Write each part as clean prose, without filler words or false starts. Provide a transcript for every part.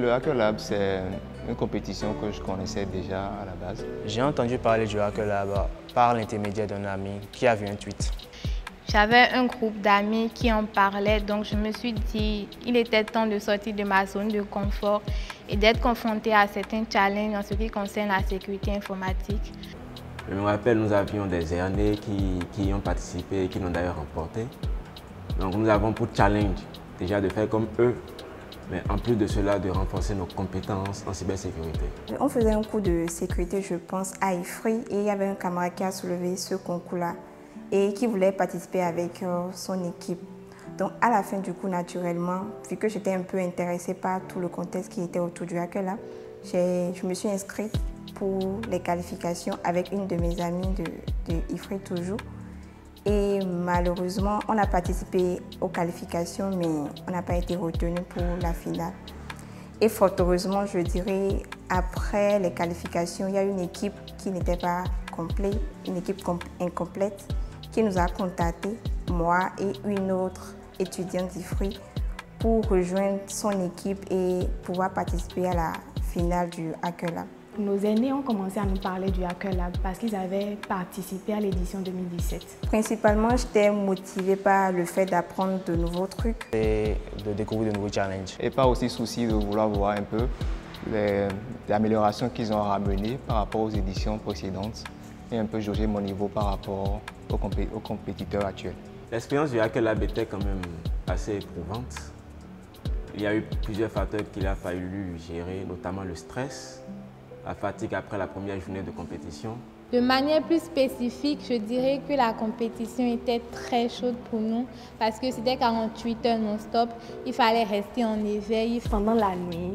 le Hacker Lab, c'est une compétition que je connaissais déjà à la base. J'ai entendu parler du Hacker Lab par l'intermédiaire d'un ami qui a vu un tweet. J'avais un groupe d'amis qui en parlaient, donc je me suis dit qu'il était temps de sortir de ma zone de confort et d'être confronté à certains challenges en ce qui concerne la sécurité informatique. Je me rappelle, nous avions des aînés qui y ont participé et qui l'ont d'ailleurs remporté. Donc nous avons pour challenge déjà de faire comme eux, mais en plus de cela, de renforcer nos compétences en cybersécurité. On faisait un cours de sécurité, je pense, à IFRI, et il y avait un camarade qui a soulevé ce concours-là et qui voulait participer avec son équipe. Donc à la fin du cours, naturellement, vu que j'étais un peu intéressée par tout le contexte qui était autour du Hacker Lab, je me suis inscrite pour les qualifications avec une de mes amies de IFRI toujours. Et malheureusement, on a participé aux qualifications, mais on n'a pas été retenu pour la finale. Et fort heureusement, je dirais, après les qualifications, il y a une équipe qui n'était pas complète, une équipe incomplète, qui nous a contactés, moi et une autre étudiante d'IFRI, pour rejoindre son équipe et pouvoir participer à la finale du Hacker Lab. Nos aînés ont commencé à nous parler du Hacker Lab parce qu'ils avaient participé à l'édition 2017. Principalement, j'étais motivée par le fait d'apprendre de nouveaux trucs. Et de découvrir de nouveaux challenges. Et pas aussi souci de vouloir voir un peu les améliorations qu'ils ont ramenées par rapport aux éditions précédentes et un peu jauger mon niveau par rapport aux compétiteurs actuels. L'expérience du Hacker Lab était quand même assez éprouvante. Il y a eu plusieurs facteurs qu'il a fallu gérer, notamment le stress, la fatigue après la première journée de compétition. De manière plus spécifique, je dirais que la compétition était très chaude pour nous parce que c'était 48 heures non-stop. Il fallait rester en éveil. Pendant la nuit,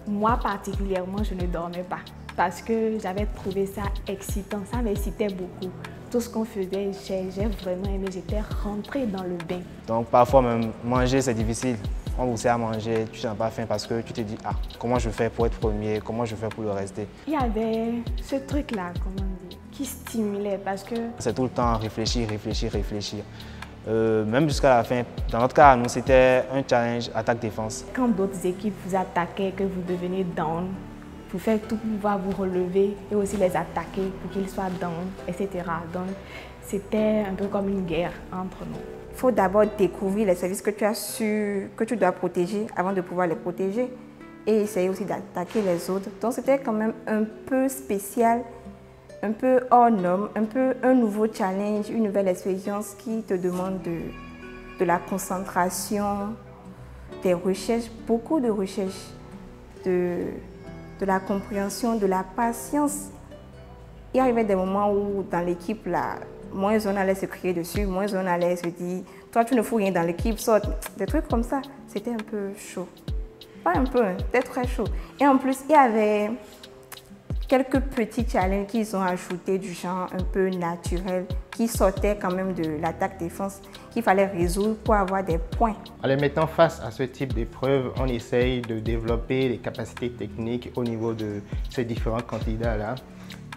moi particulièrement, je ne dormais pas parce que j'avais trouvé ça excitant, ça m'excitait beaucoup. Tout ce qu'on faisait, j'ai vraiment aimé, j'étais rentrée dans le bain. Donc parfois même manger c'est difficile. On vous sert à manger, tu n'as pas faim parce que tu te dis ah, comment je fais pour être premier, comment je fais pour le rester. Il y avait ce truc-là, comment dire, qui stimulait parce que... C'est tout le temps réfléchir. Même jusqu'à la fin. Dans notre cas, nous, c'était un challenge attaque-défense. Quand d'autres équipes vous attaquaient, que vous devenez down, vous faites tout pour pouvoir vous relever et aussi les attaquer pour qu'ils soient down, etc. Donc, c'était un peu comme une guerre entre nous. Il faut d'abord découvrir les services que tu as su, que tu dois protéger avant de pouvoir les protéger et essayer aussi d'attaquer les autres. Donc c'était quand même un peu spécial, un peu hors norme, un peu un nouveau challenge, une nouvelle expérience qui te demande de la concentration, des recherches, beaucoup de recherches, de la compréhension, de la patience. Il y arrivait des moments où dans l'équipe, là, moins on allait se crier dessus, moins on allait se dire « toi tu ne fous rien dans l'équipe, saute ». Des trucs comme ça, c'était un peu chaud. Pas un peu, c'était très chaud. Et en plus, il y avait quelques petits challenges qu'ils ont ajoutés du genre un peu naturel, qui sortaient quand même de l'attaque-défense, qu'il fallait résoudre pour avoir des points. En les mettant face à ce type d'épreuve, on essaye de développer les capacités techniques au niveau de ces différents candidats-là.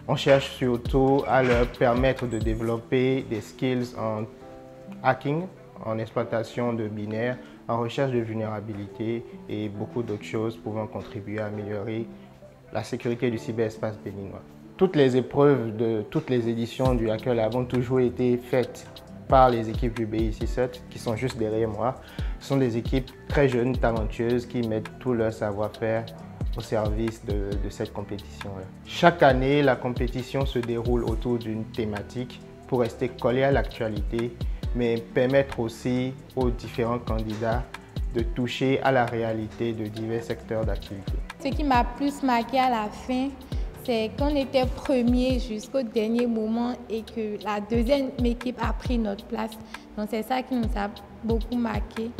On cherche surtout à leur permettre de développer des skills en hacking, en exploitation de binaires, en recherche de vulnérabilité et beaucoup d'autres choses pouvant contribuer à améliorer la sécurité du cyberespace béninois. Toutes les épreuves de toutes les éditions du Hacker Lab ont toujours été faites par les équipes du BI67 qui sont juste derrière moi. Ce sont des équipes très jeunes, talentueuses qui mettent tout leur savoir-faire au service de cette compétition-là. Chaque année, la compétition se déroule autour d'une thématique pour rester collé à l'actualité, mais permettre aussi aux différents candidats de toucher à la réalité de divers secteurs d'activité. Ce qui m'a plus marqué à la fin, c'est qu'on était premier jusqu'au dernier moment et que la deuxième équipe a pris notre place. Donc c'est ça qui nous a beaucoup marqué.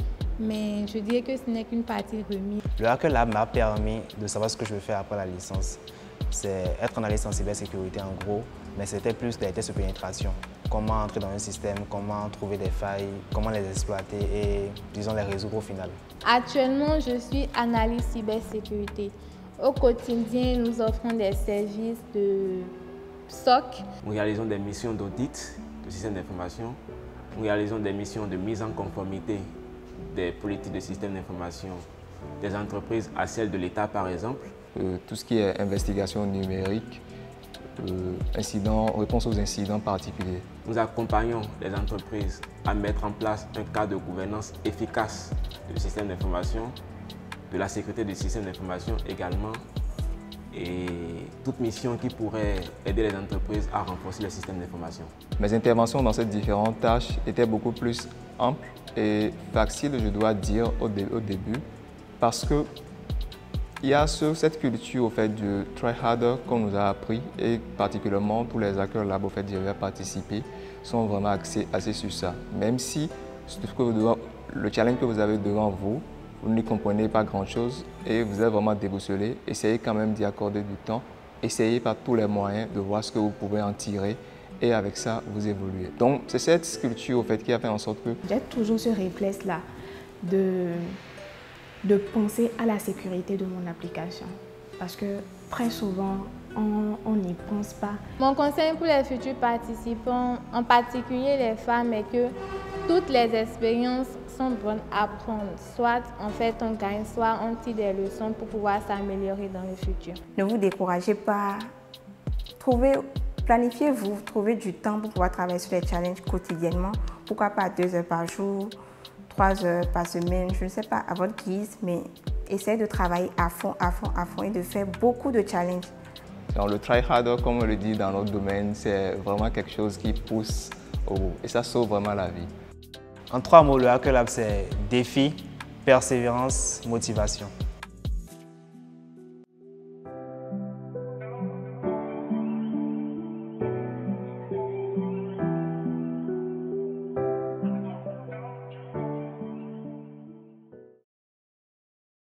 Mais je dirais que ce n'est qu'une partie remise. Le Hacker Lab m'a permis de savoir ce que je veux faire après la licence. C'est être analyste en cybersécurité en gros, mais c'était plus des tests de pénétration. Comment entrer dans un système, comment trouver des failles, comment les exploiter et, disons, les résoudre au final. Actuellement, je suis analyste cybersécurité. Au quotidien, nous offrons des services de SOC. Nous réalisons des missions d'audit de systèmes d'information. Nous réalisons des missions de mise en conformité des politiques de systèmes d'information des entreprises à celles de l'État, par exemple. Tout ce qui est investigation numérique, réponse aux incidents particuliers. Nous accompagnons les entreprises à mettre en place un cadre de gouvernance efficace du système d'information, de la sécurité du système d'information également, et toute mission qui pourrait aider les entreprises à renforcer le système d'information. Mes interventions dans ces différentes tâches étaient beaucoup plus amples et faciles, je dois dire, au début, parce que il y a cette culture au fait du try harder qu'on nous a appris, et particulièrement tous les acteurs là au fait d'y avoir participé sont vraiment axés sur ça. Même si le challenge que vous avez devant vous, vous n'y comprenez pas grand-chose et vous êtes vraiment déboussolé, essayez quand même d'y accorder du temps, essayez par tous les moyens de voir ce que vous pouvez en tirer et avec ça, vous évoluez. Donc, c'est cette culture au fait qui a fait en sorte que... J'ai toujours ce réflexe-là de penser à la sécurité de mon application parce que très souvent, on n'y pense pas. Mon conseil pour les futurs participants, en particulier les femmes, est que toutes les expériences sont bonnes à prendre. Soit en fait on gagne, soit on tire des leçons pour pouvoir s'améliorer dans le futur. Ne vous découragez pas. Planifiez-vous, trouvez du temps pour pouvoir travailler sur les challenges quotidiennement. Pourquoi pas 2 heures par jour, 3 heures par semaine, je ne sais pas, à votre guise, mais essayez de travailler à fond et de faire beaucoup de challenges. Donc, le try harder, comme on le dit dans notre domaine, c'est vraiment quelque chose qui pousse au bout et ça sauve vraiment la vie. En 3 mots, le Hacker Lab, c'est défi, persévérance, motivation.